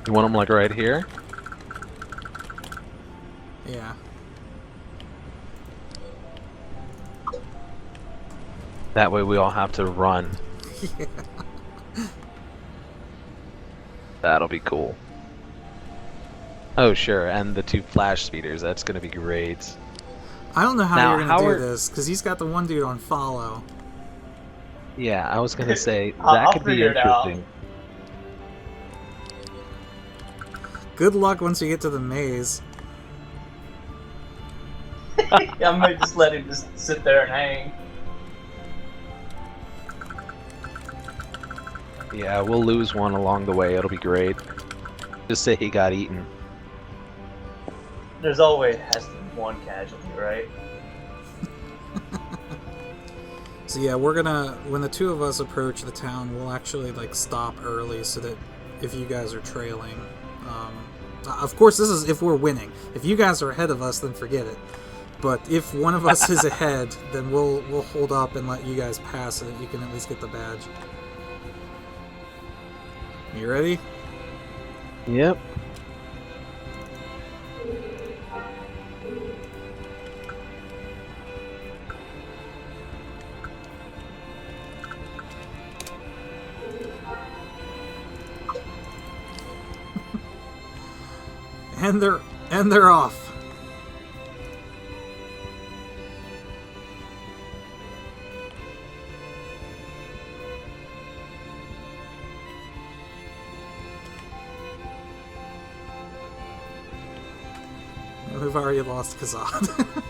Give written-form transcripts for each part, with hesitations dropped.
You want them like right here? Yeah. That way we all have to run. Yeah. That'll be cool. Oh, sure, and the 2 flash speeders. That's gonna be great. I don't know how Now, you're gonna how do are... this, because he's got the one dude on follow. Yeah, I was gonna say, that I'll could be figure it out. interesting. Good luck once you get to the maze. I might just let him just sit there and hang. Yeah, we'll lose one along the way. It'll be great. Just say he got eaten. There's always has to be one casualty, right? So yeah, we're gonna, when the 2 of us approach the town, we'll actually like stop early so that if you guys are trailing, of course this is if we're winning. If you guys are ahead of us, then forget it. But if one of us is ahead, then we'll hold up and let you guys pass so that you can at least get the badge. You ready? Yep. And they're off. We've already lost Kazad.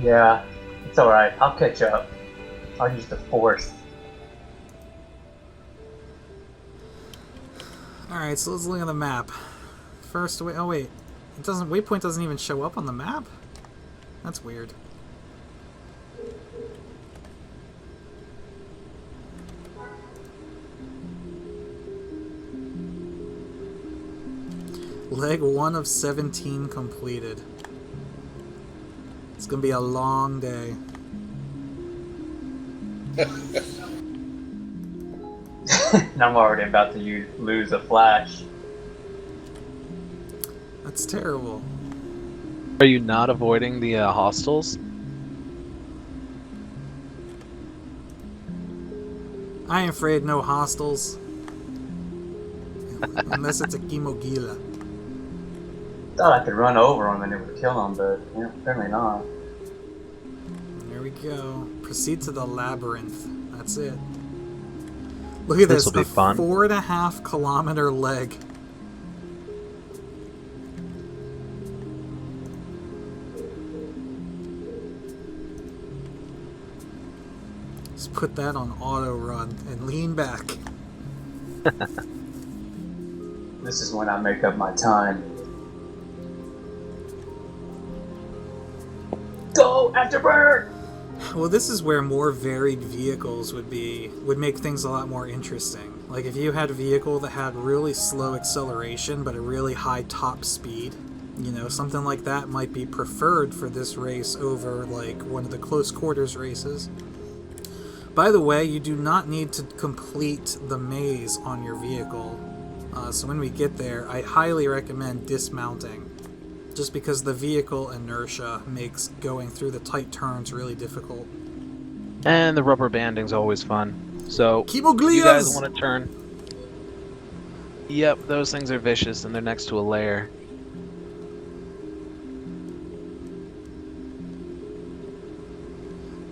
Yeah, it's alright. I'll catch up. I'll use the force. Alright, so let's look at the map. First, oh wait, it doesn't. Waypoint doesn't even show up on the map. That's weird. Leg 1 of 17 completed. It's gonna be a long day. And I'm already about to lose a flash. That's terrible. Are you not avoiding the hostels? I ain't afraid no hostels. Unless it's a Kimogila. Thought I could run over him and it would kill him, but yeah, apparently not. There we go. Proceed to the labyrinth. That's it. Look at this. This'll be A fun. 4.5 kilometer leg. Just put that on auto run and lean back. This is when I make up my time. Go Afterbird! Well, this is where more varied vehicles would make things a lot more interesting. Like if you had a vehicle that had really slow acceleration but a really high top speed, you know, something like that might be preferred for this race over like one of the close quarters races. By the way, you do not need to complete the maze on your vehicle. So when we get there, I highly recommend dismounting. Just because the vehicle inertia makes going through the tight turns really difficult. And the rubber banding's always fun. So, Chemoglias! you guys want to turn? Yep, those things are vicious and they're next to a lair.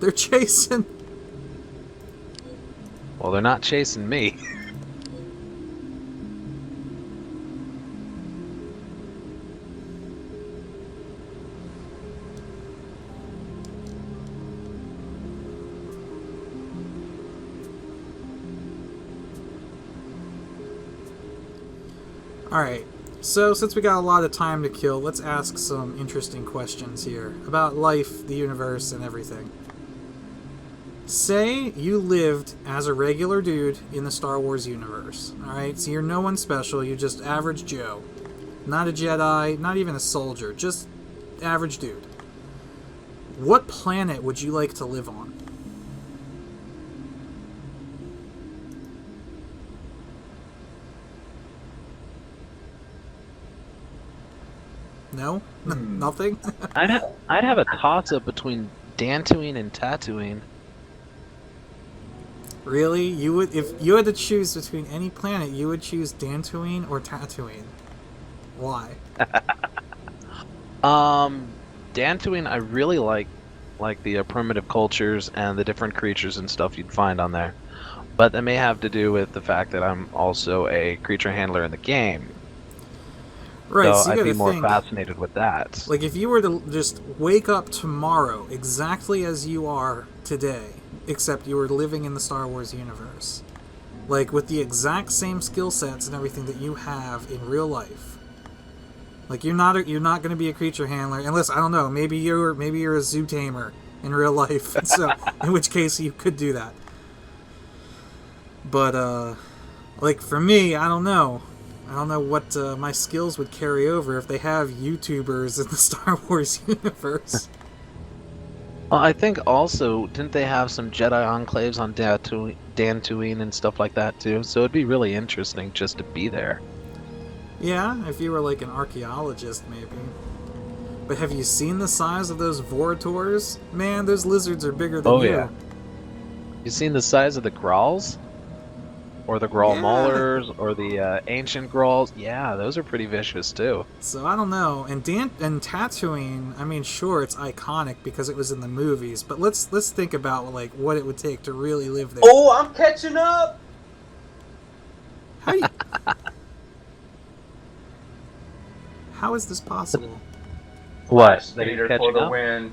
They're chasing. Well, they're not chasing me. Alright, so since we got a lot of time to kill, let's ask some interesting questions here about life, the universe, and everything. Say you lived as a regular dude in the Star Wars universe, alright? So you're no one special, you're just average Joe. Not a Jedi, not even a soldier, just average dude. What planet would you like to live on? No? Nothing? I'd have a toss up between Dantooine and Tatooine. Really? You would, if you had to choose between any planet, you would choose Dantooine or Tatooine? Why? Dantooine, I really like the primitive cultures and the different creatures and stuff you'd find on there. But that may have to do with the fact that I'm also a creature handler in the game. Right, So so you I'd be gotta more think, fascinated with that. like if you were to just wake up tomorrow exactly as you are today, except you were living in the Star Wars universe, like with the exact same skill sets and everything that you have in real life. Like you're not going to be a creature handler unless, I don't know, maybe you're a zoo tamer in real life. So in which case you could do that. But like for me, I don't know. I don't know what my skills would carry over if they have YouTubers in the Star Wars universe. Well, I think also, didn't they have some Jedi enclaves on Dantooine and stuff like that too? So it'd be really interesting just to be there. Yeah, if you were like an archaeologist, maybe. But have you seen the size of those Voritors? Man, those lizards are bigger than Oh you. yeah. You seen the size of the Growls? Or the Grawl Yeah. Maulers, or the ancient Growls? Yeah, those are pretty vicious too. So I don't know. And Tatooine, I mean, sure, it's iconic because it was in the movies, but let's think about like what it would take to really live there. Oh, I'm catching up. How do you... How is this possible? What? Speeder for Catching the up? win.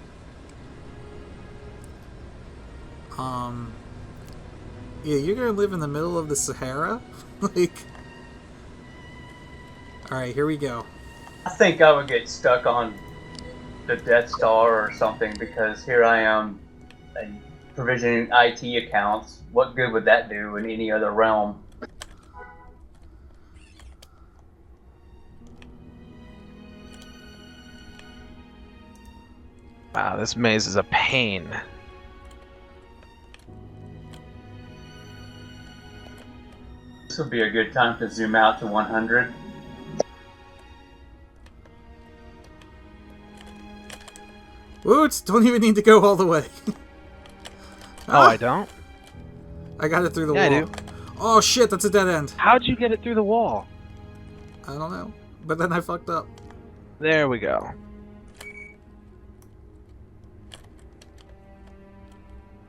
Yeah, you're gonna live in the middle of the Sahara? Like... Alright, here we go. I think I would get stuck on the Death Star or something because here I am provisioning IT accounts. What good would that do in any other realm? Wow, this maze is a pain. This would be a good time to zoom out to 100. Woots, don't even need to go all the way. Oh, I don't? I got it through the Yeah, wall. I do. Oh shit, that's a dead end. How'd you get it through the wall? I don't know. But then I fucked up. There we go.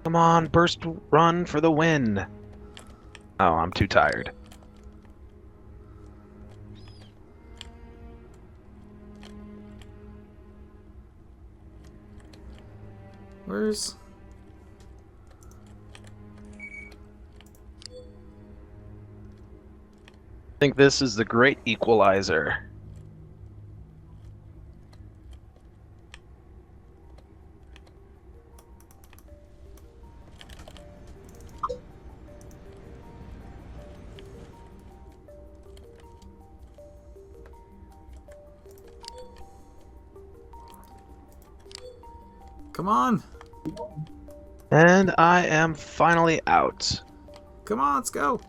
Come on, burst run for the win. Oh, I'm too tired. Where's... I think this is the great equalizer. Come on! And I am finally out. Come on, let's go!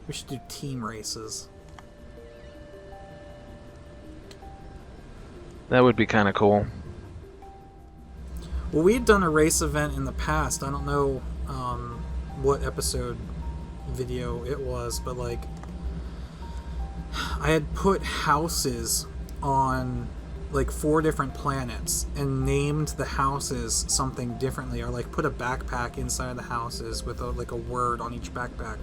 We should do team races. That would be kind of cool. Well, we had done a race event in the past. I don't know what episode video it was, but like I had put houses on like 4 different planets and named the houses something differently, or like put a backpack inside the houses with like a word on each backpack.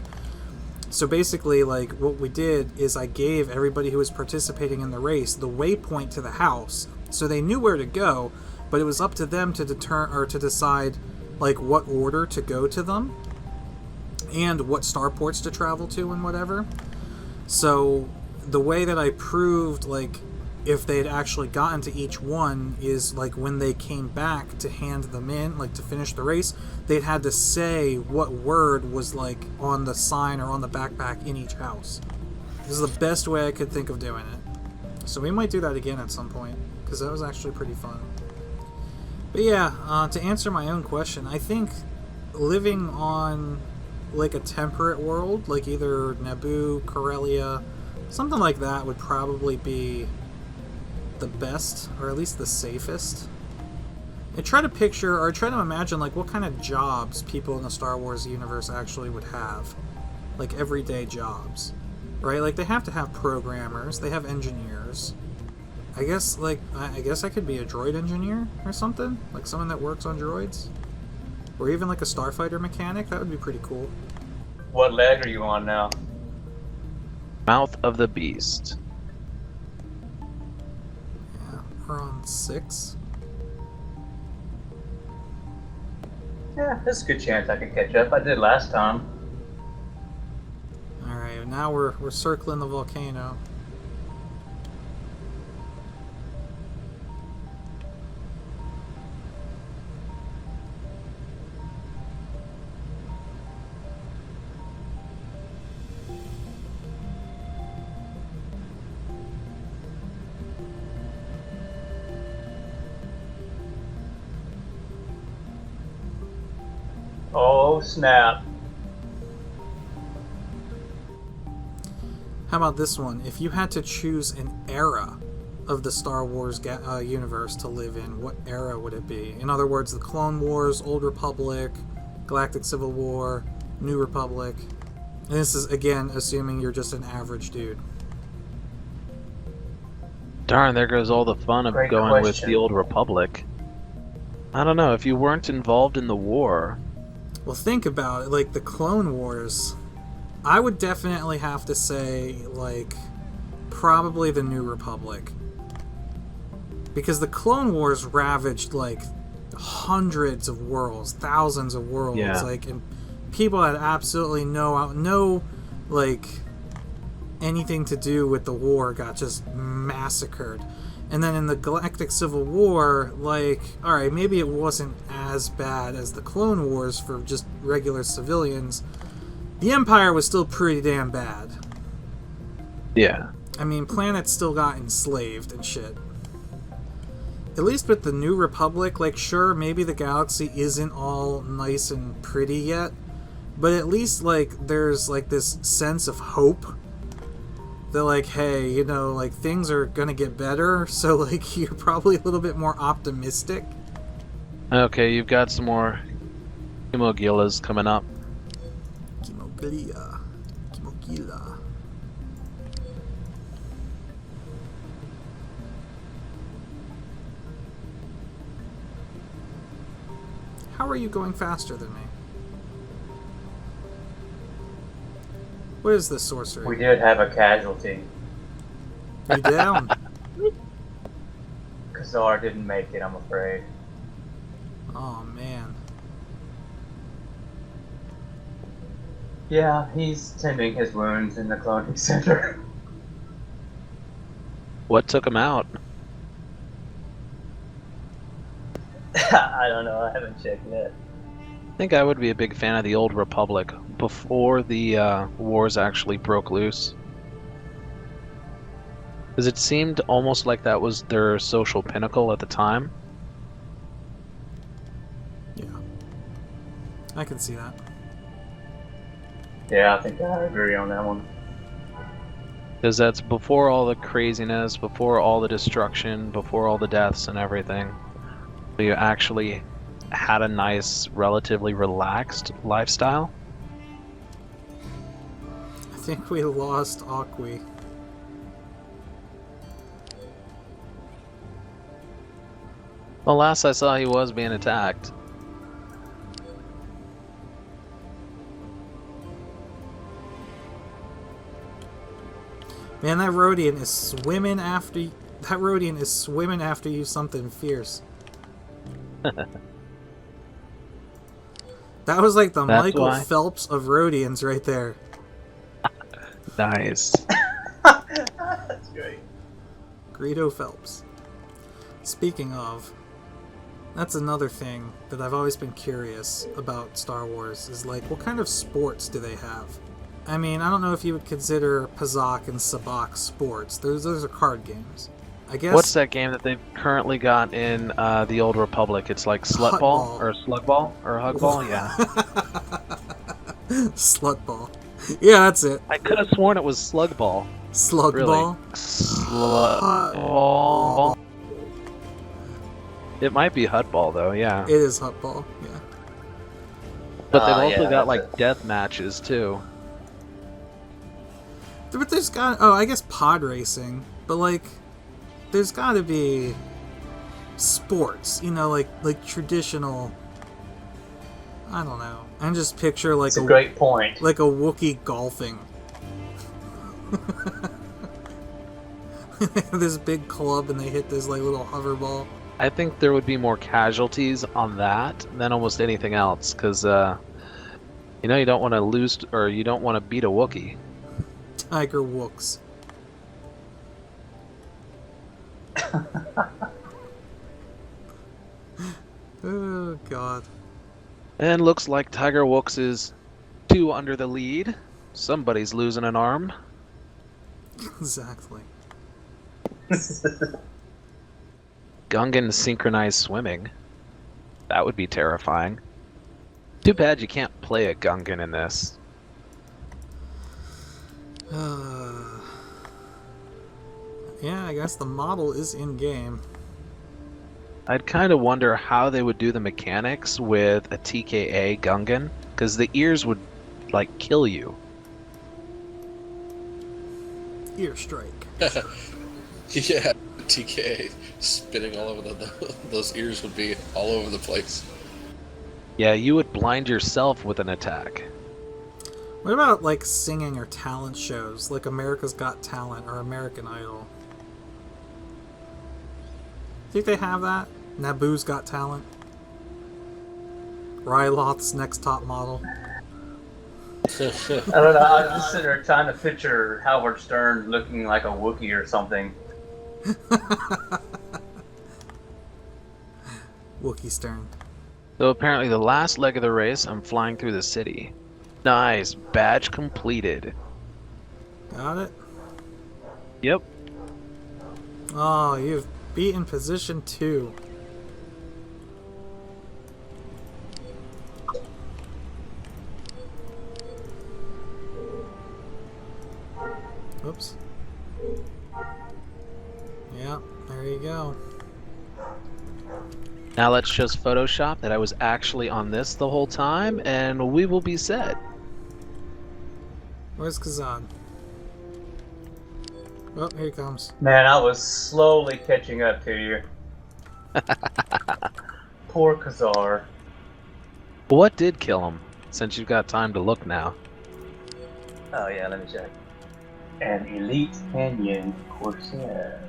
So basically, like what we did is I gave everybody who was participating in the race the waypoint to the house, so they knew where to go, but it was up to them to decide like what order to go to them and what starports to travel to and whatever. So the way that I proved like if they had actually gotten to each one is like when they came back to hand them in, like to finish the race, they'd had to say what word was like on the sign or on the backpack in each house. This is the best way I could think of doing it. So we might do that again at some point, because that was actually pretty fun. But yeah, to answer my own question, I think living on like a temperate world, like either Naboo, Corellia, Something like that would probably be the best, or at least the safest. I try to picture, or try to imagine, like, what kind of jobs people in the Star Wars universe actually would have. Like, everyday jobs. Right? Like, they have to have programmers, they have engineers. I guess I could be a droid engineer or something? Like, someone that works on droids? Or even, like, a starfighter mechanic? That would be pretty cool. What leg are you on now? Mouth of the Beast. Yeah, we're on 6. Yeah, there's a good chance I could catch up. I did last time. Alright, now we're circling the volcano. Oh, snap. How about this one? If you had to choose an era of the Star Wars universe to live in, what era would it be? In other words, the Clone Wars, Old Republic, Galactic Civil War, New Republic. And this is, again, assuming you're just an average dude. Darn, there goes all the fun of Great going with question. the Old Republic. I don't know, if you weren't involved in the war... Well, think about it. Like, the Clone Wars, I would definitely have to say, like, probably the New Republic. Because the Clone Wars ravaged, like, hundreds of worlds, thousands of worlds. Yeah. Like, and people had absolutely no, like, anything to do with the war got just massacred. And then in the Galactic Civil War, like, alright, maybe it wasn't as bad as the Clone Wars for just regular civilians. The Empire was still pretty damn bad. Yeah. I mean, planets still got enslaved and shit. At least with the New Republic, like, sure, maybe the galaxy isn't all nice and pretty yet, but at least, like, there's, like, this sense of hope. They're like, hey, you know, like, things are gonna get better, so, like, you're probably a little bit more optimistic. Okay, you've got some more Hemogilas coming up. Kimogila. How are you going faster than me? What is this sorcery? We did have a casualty. You down? Kazar didn't make it, I'm afraid. Oh, man. Yeah, he's tending his wounds in the cloning center. What took him out? I don't know, I haven't checked yet. I think I would be a big fan of the Old Republic before the wars actually broke loose. Because it seemed almost like that was their social pinnacle at the time. Yeah. I can see that. Yeah, I think I agree on that one. Because that's before all the craziness, before all the destruction, before all the deaths and everything. You actually had a nice, relatively relaxed lifestyle. I think we lost Aqui. Well, last I saw, he was being attacked. Man, that Rodian is swimming after you. That Rodian is swimming after you something fierce. That was like the That's Michael why. Phelps of Rodians right there. Nice. That's great. Greedo Phelps. Speaking of, that's another thing that I've always been curious about Star Wars, is like, what kind of sports do they have? I mean, I don't know if you would consider Pazak and Sabak sports. Those are card games. I guess. What's that game that they've currently got in the Old Republic? It's like Hut Slutball Ball. or Slugball or Hugball? Yeah. Slutball. Yeah, that's it. I could have sworn it was Slugball. Slug Really? ball. Slug ball. It might be Hut Ball though, yeah. It is hut ball. Yeah. But they've also yeah, got that's like it. death matches too. But there's got I guess pod racing, but like there's got to be sports, like traditional. I don't know. And just picture like It's a great point. like a Wookiee golfing. This big club and they hit this like little hover ball. I think there would be more casualties on that than almost anything else, because you don't want to lose or you don't want to beat a Wookiee. Tiger Wooks. Oh god. And looks like Tiger Wooks is 2 under the lead. Somebody's losing an arm. Exactly. Gungan synchronized swimming. That would be terrifying. Too bad you can't play a Gungan in this. Yeah, I guess the model is in game. I'd kind of wonder how they would do the mechanics with a TKA Gungan, because the ears would, like, kill you. Ear strike. Yeah, TK spinning all over those ears would be all over the place. Yeah, you would blind yourself with an attack. What about like singing or talent shows, like America's Got Talent or American Idol? Think they have that? Naboo's Got Talent? Ryloth's Next Top Model? I don't know. I was just sitting there trying to picture Howard Stern looking like a Wookiee or something. Wookiee Stern. So apparently the last leg of the race, I'm flying through the city. Nice, badge completed. Got it? Yep. Oh, you've beaten position 2. Oops. Yeah, there you go. Now let's just Photoshop that I was actually on this the whole time, and we will be set. Where's Kazan? Oh, here he comes. Man, I was slowly catching up to you. Poor Khazar. What did kill him, since you've got time to look now? Oh yeah, let me check. An elite Canyon Corsair.